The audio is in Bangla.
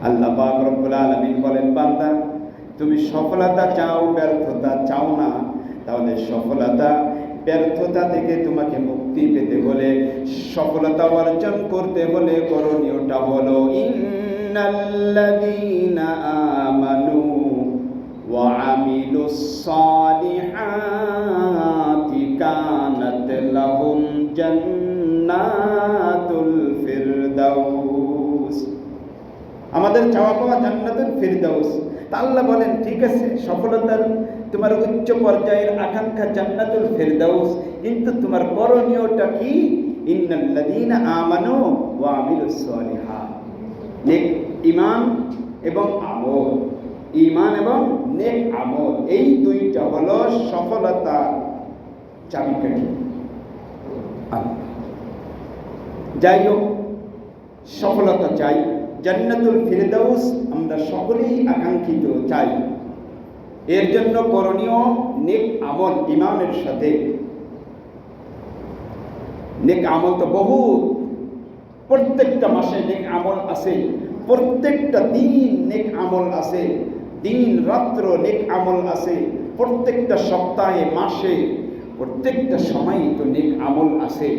আল্লাহ পাক রব্বুল আলামিন বলেন, বান্দা তুমি সফলতা চাও, ব্যর্থতা চাও না, তাহলে সফলতা ব্যর্থতা থেকে তোমাকে মুক্তি পেতে হলে, সফলতা অর্জন করতে হলে করণীয়টা হলো ইন্নাল্লাযীনা আমানু ওয়া আমিলুস সালিহাতি কানাত লাহুম জান্নাতুল ফিরদাউস। আমাদের চাওয়া পাওয়া জান্নাতুল ফিরদাউস। তা আল্লাহ বলেন, ঠিক আছে, সফলতার তোমার উচ্চ পর্যায়ের আকাঙ্ক্ষা জান্নাতুল ফিরদাউস, কিন্তু তোমার করণীয়টা কি? ইন্নাল্লাযীনা আমানু ওয়া আমিলুস সালিহাত। নেক ঈমান এবং আমল, ঈমান এবং নেক আমল, এই দুইটা হলো সফলতার চাবিকাঠি। যাই হোক, সফলতা চাই, জান্নাতুল ফিরদাউস আমরা সকলেই আকাঙ্ক্ষিত চাই। এর জন্য করণীয় নেক আমল, ঈমানের সাথে। নেক আমল তো বহু, প্রত্যেকটা মাসে নেক আমল আছে, প্রত্যেকটা দিন নেক আমল আছে, দিন রাত্র নেক আমল আছে, প্রত্যেকটা সপ্তাহে, মাসে, প্রত্যেকটা সময় তো নেক আমল আছে।